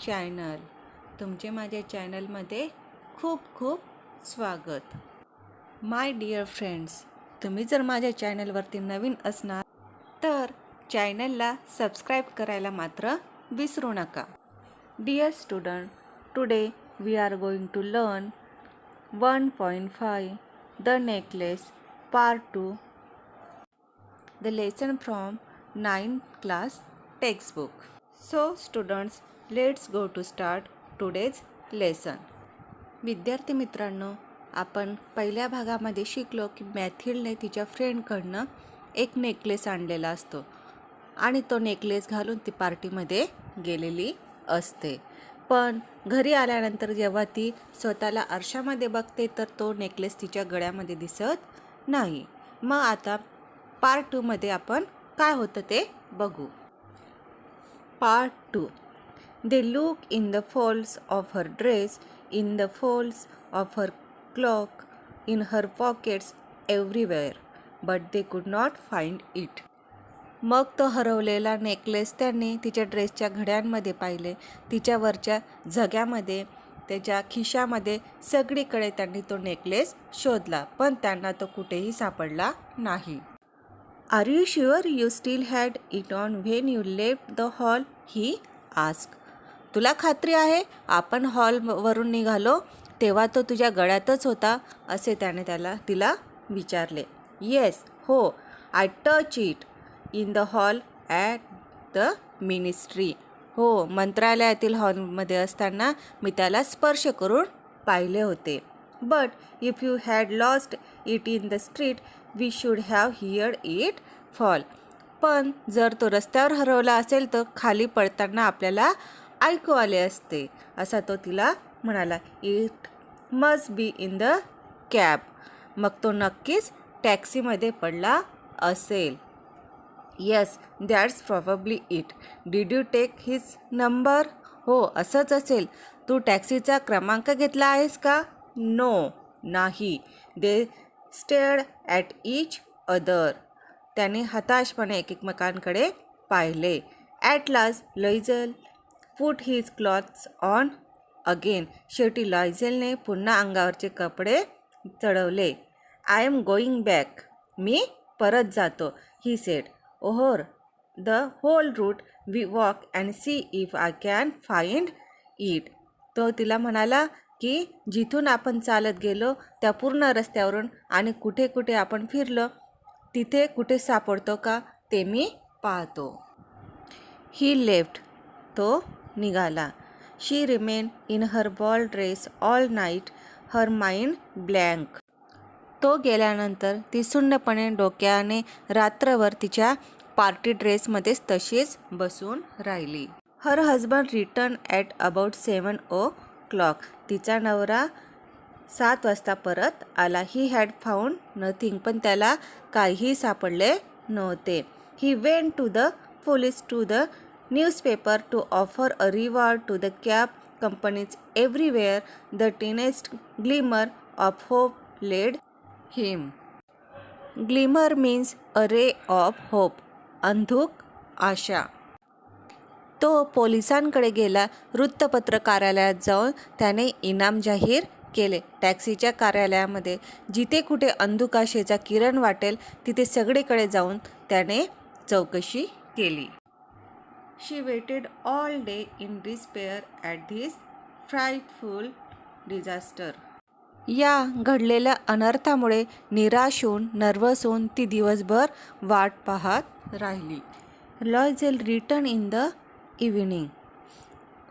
Channel. तुमचे माझ्या चॅनलमध्ये खूप खूप स्वागत. माय डिअर फ्रेंड्स, तुम्ही जर माझ्या चॅनलवरती नवीन असणार तर चॅनलला सबस्क्राईब करायला मात्र विसरू नका. Dear student, today we are going to learn 1.5 the necklace part 2, the lesson from 9th class textbook. So students, let's go to start today's lesson. विद्यार्थी मित्रांनो, आपण पहिल्या भागामध्ये शिकलो की मॅथिल्डने तिच्या फ्रेंडकडनं एक नेकलेस आणलेला असतो आणि तो नेकलेस घालून ती पार्टीमध्ये गेलेली असते. पण घरी आल्यानंतर जेव्हा ती स्वतःला आरशामध्ये बघते तर तो नेकलेस तिच्या गळ्यामध्ये दिसत नाही. मग आता पार्ट 2 मध्ये आपण काय होतं ते बघू. Part 2. They look in the folds of her dress, in the folds of her cloak, in her pockets, everywhere, but they could not find it. मग तो हरवलेला नेकलेस त्यांनी तिच्या ड्रेसच्या घड्यांमध्ये पाहिले, तिच्यावरच्या झग्यामध्ये, त्याच्या खिशामध्ये, सगळीकडे त्यांनी तो नेकलेस शोधला, पण त्यांना तो कुठेही सापडला नाही. Are you sure you still had it on when you left the hall? He asked. तुला खात्री आहे आपण हॉलवरून निघालो तेव्हा तो तुझ्या गळ्यातच होता, असे त्याने तिला विचारले. Yes, हो. I touched it in the hall at the ministry. हो, मंत्रालयातील हॉलमध्ये असताना मी त्याला स्पर्श करून पाहिले होते. But if you had lost it in the street, we should have heard it fall. पण जर तो रस्त्यावर हरवला असेल तर खाली पडताना आपल्याला ऐकू आले असते, असा तो तिला म्हणाला. It must be in the cab. मग तो नक्कीच टॅक्सीमध्ये पडला असेल. Yes, that's probably it. Did you take his number? हो, असंच असेल. तू टॅक्सीचा क्रमांक घेतला आहेस का? नो, नाही. They stared at each other. त्याने हताशपणे एकमेकांकडे पाहिले. At last Loisel put his clothes on again. शेवटी लॉयझेलने पुन्हा अंगावरचे कपडे चढवले. I am going back. मी परत जातो. He said. Over the whole route we walk and see if I can find it. तो तिला म्हणाला की जिथून आपण चालत गेलो त्या पूर्ण रस्त्यावरून आणि कुठे कुठे आपण फिरलो तिथे कुठे सापडतो का ते मी पाहतो. He left. तो निघाला. She remain in her ball dress all night, her mind blank. तो गेल्यानंतर ती सुन्नपणे डोक्याने रात्रभर तिच्या पार्टी ड्रेसमध्येच तशीच बसून राहिली. Her husband return at about 7 o'clock. तिचा नवरा 7 वाजता परत आला. He had found nothing. पण त्याला काहीही सापडले नव्हते. He went to the police, to the newspaper to offer a reward to the cab companies everywhere. The tiniest glimmer of hope led him. Glimmer means a ray of hope. अंधुक आशा. तो पोलिसांकडे गेला. वृत्तपत्र कार्यालयात जाऊन त्याने इनाम जाहीर केले. टॅक्सीच्या कार्यालयामध्ये जिथे कुठे अंधुकाशेचा किरण वाटेल तिथे सगळीकडे जाऊन त्याने चौकशी केली. She waited all day in despair at this frightful disaster. या घडलेल्या अनर्थामुळे निराश होऊन, नर्वस होऊन ती दिवसभर वाट पाहत राहिली. Loisel return in the evening.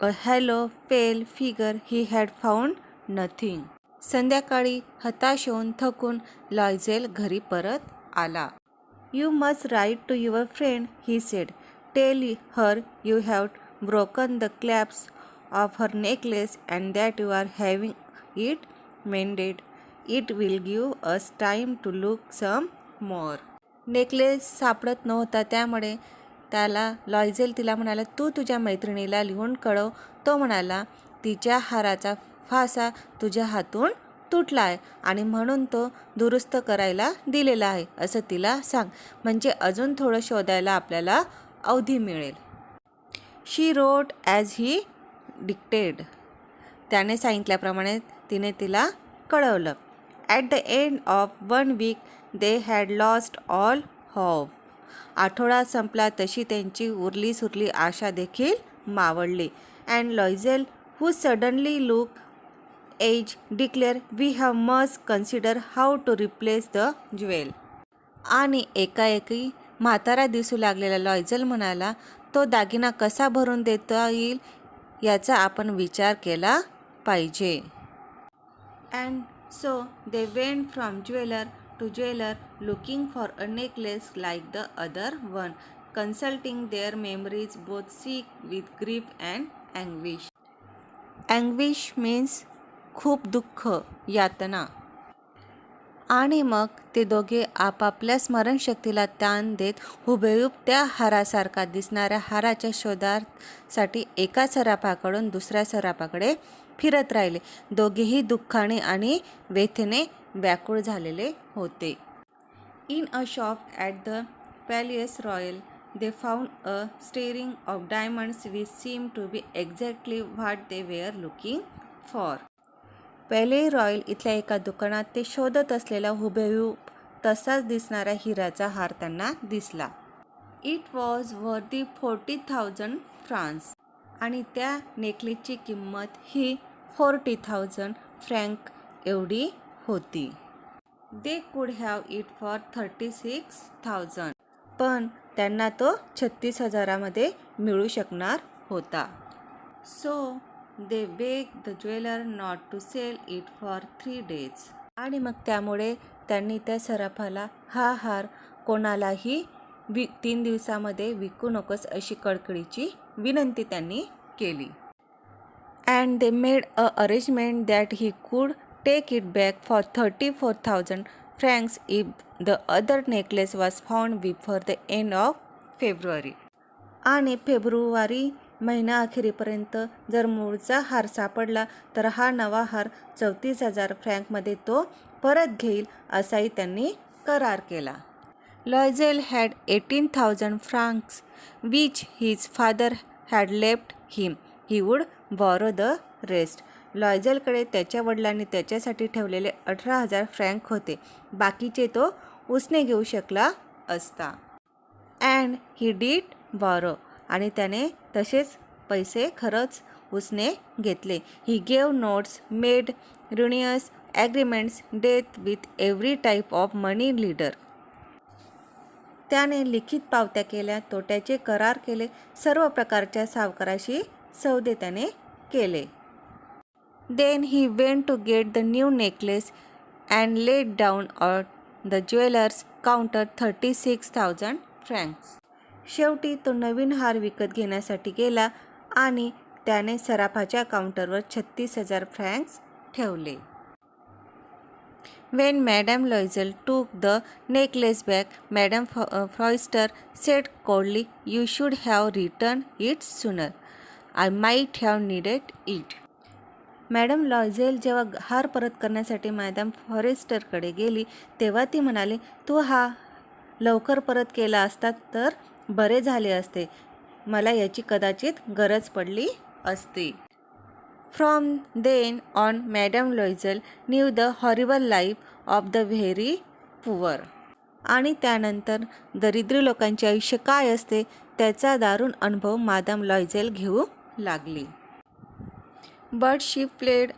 A hollow pale figure. He had found nothing. संध्याकाळी हताश होऊन थकून लॉयझेल घरी परत आला. You must write to your friend, he said. Tell her you have broken the clasp of her necklace and that you are having it mended. It will give us time to look some more. Necklace सापडत नव्हता त्यामुळे Loisel तिला म्हणाला, तू तुझ्या मैत्रिणीला लिहून कळव. तो म्हणाला, तिच्या हाराचा फासा तुझ्या हातून तुटला आहे आणि म्हणून तो दुरुस्त करायला दिलेला आहे असं तिला सांग, म्हणजे अजून थोडं शोधायला आपल्याला अवधी मिळेल. She wrote as he dictated. त्याने सांगितल्याप्रमाणे तिने तिला कळवलं. At the end of 1 week they had lost all hope. आठवडा संपला तशी त्यांची उरली सुरली आशा देखील मावळली. And Loisel who suddenly look as declare we have must consider how to replace the jewel. आणि एकाएकी म्हातारा दिसू लागलेला लॉयझेल म्हणाला, तो दागिना कसा भरून देता येईल याचा आपण विचार केला पाहिजे. And so they went from jeweller to jeweller looking for a necklace like the other one, consulting their memories both sick with grief and anguish. Anguish means खूप दुःख, यातना. आणि मग ते दोघे आपापल्या स्मरणशक्तीला ताण देत हुबेहूब त्या हारासारखा दिसणाऱ्या हाराच्या शोधासाठी एका सराफाकडून दुसऱ्या सराफाकडे फिरत राहिले. दोघेही दुःखाने आणि व्यथेने व्याकुळ झालेले होते. In a shop at the Palais Royal they found a string of diamonds which seem to be exactly what they were looking for. Palais Royal इथल्या एका दुकानात ते शोधत असलेला हुबेहूब तसाच दिसणारा हिऱ्याचा हार त्यांना दिसला. इट वॉज वर्दी 40,000 फ्रान्स. आणि त्या नेकलेसची किंमत ही 40,000 फ्रँक एवढी होती. They could have it for 36,000. पण त्यांना तो 36,000मध्ये मिळू शकणार होता. So they beg the jeweller not to sell it for 3 days. आणि मग त्यामुळे त्यांनी त्या सराफाला हा हार कोणालाही 3 दिवसामध्ये विकू नकोस अशी कळकळीची विनंती त्यांनी केली. And they made a arrangement that he could take it back for 34,000 francs if the other necklace was found before the end of February. आणि फेब्रुवारी महिनाअखेरीपर्यंत जर मूळचा हार सापडला तर हा नवा हार 34,000 फ्रँकमध्ये तो परत घेईल असाही त्यांनी करार केला. Loisel had 18,000 francs which his father had left him. He would borrow the rest. लॉयझेलकडे त्याच्या वडिलांनी त्याच्यासाठी ठेवलेले 18,000 फ्रँक होते. बाकीचे तो उसने घेऊ शकला असता. And he did borrow. आणि त्याने तसेच पैसे खरंच उसने घेतले. He gave notes, made ruinous agreements, डेथ with every type of money lender. त्याने लिखित पावत्या केल्या, तोट्याचे करार केले, सर्व प्रकारच्या सावकाराशी सौदे त्याने केले. Then he went to get the new necklace and let down on the jeweller's counter 36,000 francs. शेवटी तो नवीन हार विकत घेण्यासाठी गेला आणि त्याने सराफाच्या काउंटरवर 36,000 फ्रँक्स ठेवले. When Madame Loisel took the necklace back, Madame Forster said coldly, "You should have returned it sooner. I might have needed it." Madame Loisel जेव्हा हार परत करण्यासाठी मॅडम फॉरेस्टरकडे गेली तेव्हा ती म्हणाली, तू हा लवकर परत केला असता तर बरे झाले असते. मला याची कदाचित गरज पडली असती. From then on, Madame Loisel knew the horrible life of the very poor. आणि त्यानंतर दरिद्र लोकांचे आयुष्य काय असते त्याचा दारुण अनुभव मादाम लॉयझेल घेऊ लागली. But she played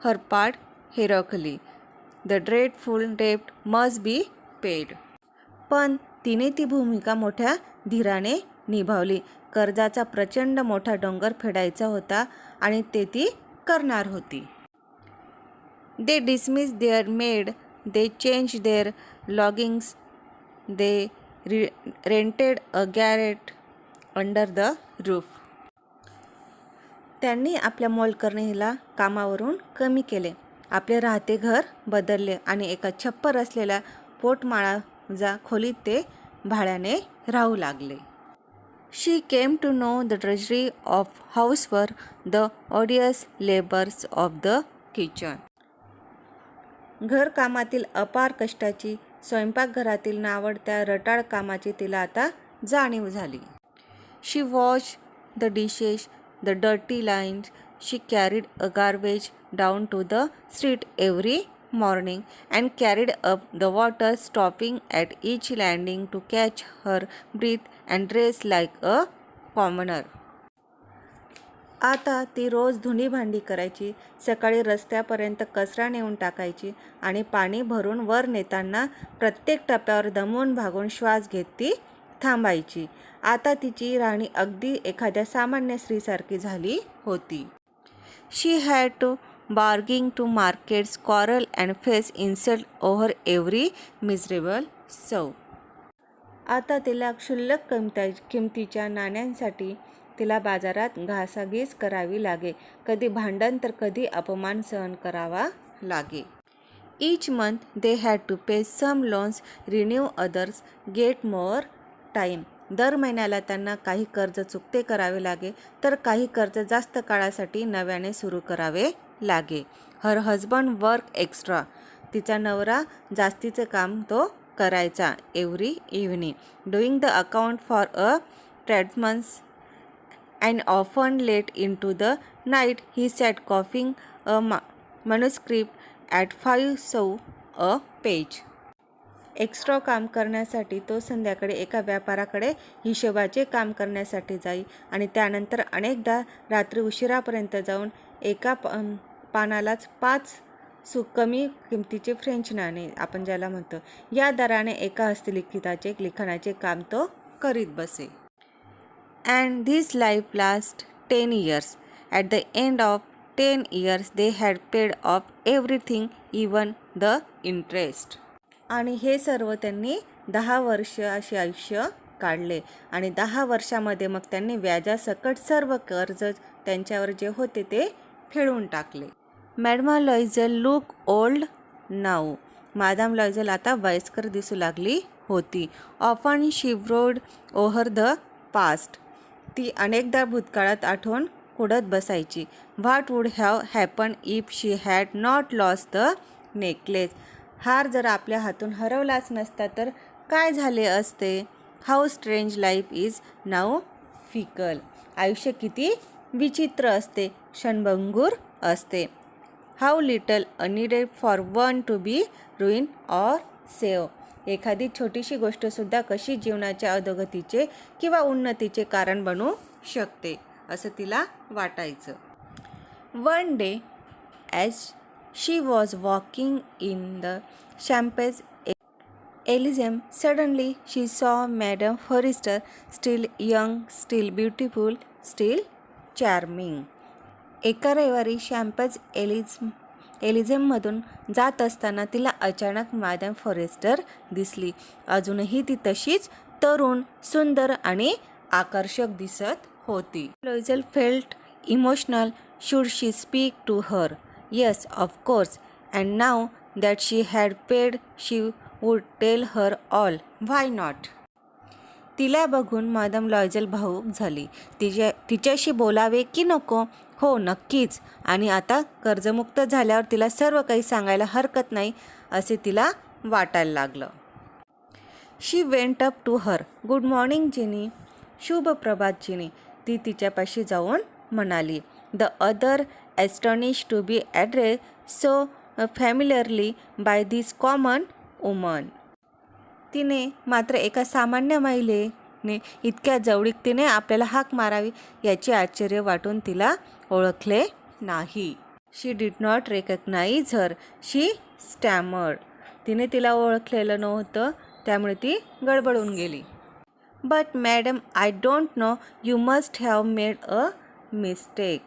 her part heroically. The dreadful debt must be paid. पण तिने ती भूमिका मोठ्या धीराने निभावली. कर्जाचा प्रचंड मोठा डोंगर फेडायचा होता आणि ते ती करणार होती. They dismissed their maid, they changed their lodgings, they rented a garret under the roof. त्यांनी आपल्या मोलकरणीला कामावरून कमी केले, आपले राहते घर बदलले आणि एका छप्पर असलेल्या पोटमाळाच्या खोलीत ते भाड्याने राहू लागले. She came to know the drudgery of housework, the odious labors of the kitchen. घरकामातील अपार कष्टाची, स्वयंपाकघरातील नावडत्या रटाळ कामाची तिला आता जाणीव झाली. She washed the dishes, the dirty lines. She carried a garbage down to the street every morning and carried up the water, stopping at each landing to catch her breath and dress like a commoner. आता ती रोज धुणी भांडी करायची, सकाळी रस्त्यापर्यंत कचरा नेऊन टाकायची आणि पाणी भरून वर नेताना प्रत्येक टप्प्यावर दमून भागून श्वास घेत ती थांबायची. आता तिची राहणी अगदी एखाद्या सामान्य स्त्रीसारखी झाली होती. She had to bargain to markets, quarrel and face insult over every miserable sou. आता तिला क्षुल्लक किमतीच्या नाण्यांसाठी तिला बाजारात घासाघीस करावी लागे, कधी भांडण तर कधी अपमान सहन करावा लागे. Each month they had to pay some loans, renew others, get more time. दर महिन्याला त्यांना काही कर्ज चुकते करावे लागे तर काही कर्ज जास्त काळासाठी नव्याने सुरू करावे लागे. Her husband work extra. तिचा नवरा जास्तीचे काम तो करायचा. Every evening doing the account for a tradesman's and often late into the night he sat coughing a manuscript at 5 sou a page. Extra काम करण्यासाठी तो संध्याकाळी एका व्यापाराकडे हिशोबाचे काम करण्यासाठी जाई आणि त्यानंतर अनेकदा रात्री उशिरापर्यंत जाऊन एका पानालाच 5 सु कमी किमतीचे फ्रेंच नाणे आपण ज्याला म्हणतो या दराने एका हस्तलिखिताचे लिखाणाचे काम तो करीत बसे. And this life lasts 10 years. At the end of 10 years, they had paid off everything, even the interest. आणि हे सर्व त्यांनी 10 वर्ष असे आयुष्य काढले आणि 10 वर्षामध्ये मग त्यांनी व्याजासकट सर्व कर्ज त्यांच्यावर जे होते ते फेडून टाकले. Madame Loisel look old now. Madame Loisel आता वयस्कर दिसू लागली होती. Often she brood over the past. ती अनेकदा भूतकाळात आठवण कुडत बसायची. What would have happen if she had not lost the necklace. हार जर आपल्या हातून हरवलाच नसता तर काय झाले असते. How strange life is now fickle. आयुष्य किती विचित्र असते, क्षणभंगूर असते. How little is needed for one to be ruin or save. एखादी छोटीशी गोष्टसुद्धा कशी जीवनाच्या अधोगतीचे किंवा उन्नतीचे कारण बनू शकते असं तिला वाटायचं. One day as she was walking in the Champs Elysees suddenly she saw Madame Forestier, still young, still beautiful, still charming. एका रविवारी शॅम्पेज एलिझममधून जात असताना तिला अचानक मॅडम फॉरेस्टर दिसली. अजूनही ती तशीच तरुण, सुंदर आणि आकर्षक दिसत होती. Loisel felt emotional. Should she speak to her? Yes, of course. And now that she had paid she would tell her all. Why not? तिला बघून मॅडम लॉयझल भावूक झाली. तिच्याशी बोलावे की नको? हो, नक्कीच. आणि आता कर्जमुक्त झाल्यावर तिला सर्व काही सांगायला हरकत नाही असे तिला वाटायला लागलं. She went up to her. Good morning Jeanne. शुभ प्रभात जिनी. ती तिच्यापाशी जाऊन म्हणाली. The other astonish to be address so familiarly by this common woman. तिने मात्र एका सामान्य महिलेने इतक्या जवळीकतेने आपल्याला हाक मारावी याचे आश्चर्य वाटून तिला ओळखले नाही. शी डिड नॉट रेकग्नाइज हर. शी स्टॅमर्ड. तिने तिला ओळखलेलं नव्हतं त्यामुळे ती गडबडून गेली. But madam I don't know. You must have made a mistake.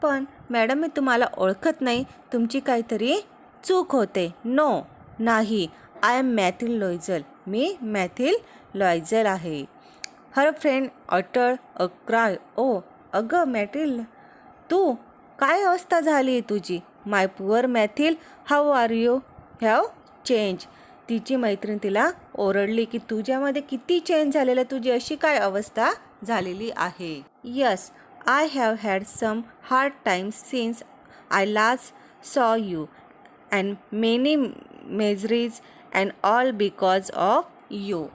पण मॅडम मी तुम्हाला ओळखत नाही, तुमची काहीतरी चूक होते. नो, नाही. I am मॅथिल लॉयझल. मी मॅथिल लॉयझल आहे. हर फ्रेंड अटळ अ क्राय. ओ अगं मॅथिल, तू काय अवस्था झाली आहे तुझी? My poor Mathilde, how are you? Have change. तिची मैत्रीण तिला ओरडली की तुझ्यामध्ये किती चेंज झालेलं, तुझी अशी काय अवस्था झालेली आहे. Yes, I have had some hard times since I last saw you and many miseries and all because of you.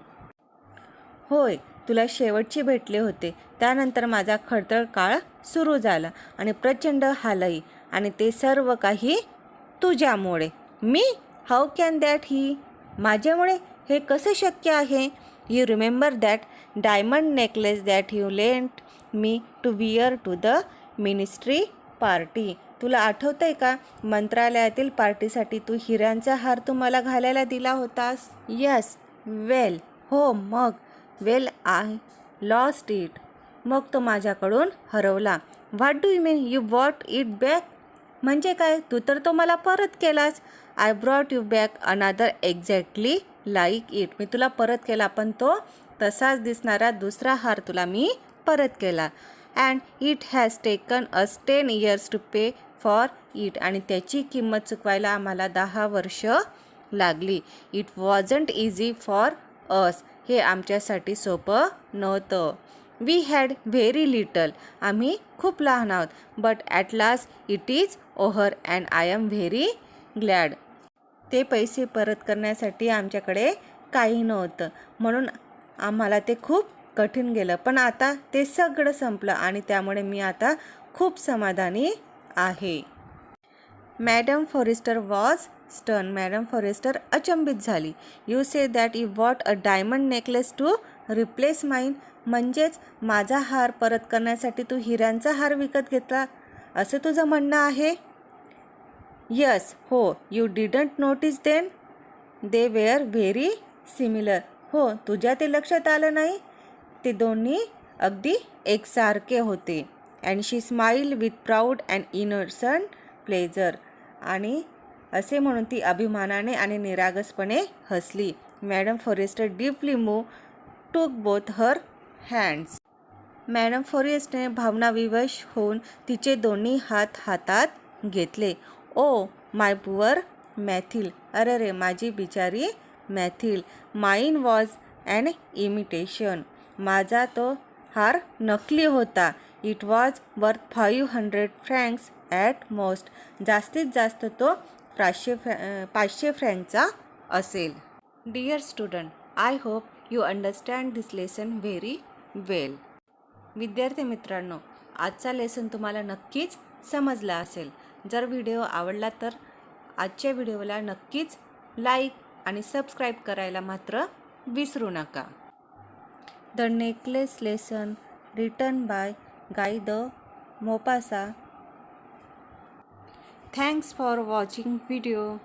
होय, तुला शेवटची भेटले होते त्यानंतर माझा खडतर काळ सुरू झाला आणि प्रचंड हालही, आणि ते सर्व काही तुझ्यामुळे. मी? How can that be? माझ्यामुळे हे कसे शक्य आहे? You remember that diamond necklace that you lent me to wear to the ministry party. तुला आठवतंय का, मंत्रालयातील पार्टीसाठी तू हिऱ्यांचा हार तू मला घालायला दिला होतास? यस. वेल, हो मग. Well, I lost it. मग तो माझ्याकडून हरवला. What do you mean you bought it back? म्हणजे काय? तू तर तो मला परत केलास. I brought you back another exactly like it. मी तुला परत केला, पण तो तसाच दिसणारा दुसरा हार तुला मी परत केला. And it has taken us 10 years to pay for it. आणि त्याची किंमत चुकवायला आम्हाला 10 वर्ष लागली. It wasn't easy for us. हे आमच्यासाठी सोपं नव्हतं. We had very little. आम्ही खूप लहान आहोत. But at last it is over and I am very glad. ते पैसे परत करण्यासाठी आमच्याकडे काही नव्हतं, म्हणून आम्हाला ते खूप कठीण गेलं. पण आता ते सगळं संपलं आणि त्यामुळे मी आता खूप समाधानी आहे. Madam Forester was stun. Madam Forester अचंबित झाली. You say that you bought a diamond necklace to replace mine. म्हणजेच माझा हार परत करण्यासाठी तू हिऱ्यांचा हार विकत घेतला असं तुझं म्हणणं आहे? यस. हो. You didn't notice then? They were very similar. हो, तुझ्या ते लक्षात आलं नाही? ते दोन्ही अगदी एकसारखे होते. And she smile with proud and innocent pleasure. आणि असे म्हणून ती अभिमानाने आणि निरागसपणे हसली. Madam Forestier deeply move took both her hands. Madam फॉरेस्टने भावनाविवश होऊन तिचे दोन्ही हात हातात घेतले. Oh my poor Mathilde. अरे रे, माझी बिचारी मॅथिल. माईन वॉज ॲन इमिटेशन. माझा तो हार नकली होता. It was worth 500 francs at most. जास्तीत जास्त तो 500 फ्रँकचा असेल. Dear student, I hope you understand this lesson very well. विद्यार्थी मित्रांनो, आजचा लेसन तुम्हाला नक्कीच समजला असेल. जर व्हिडिओ आवडला तर आजच्या व्हिडिओला नक्कीच लाईक आणि सबस्क्राईब करायला मात्र विसरू नका. The necklace lesson written by गाई the Maupassant. Thanks for watching video.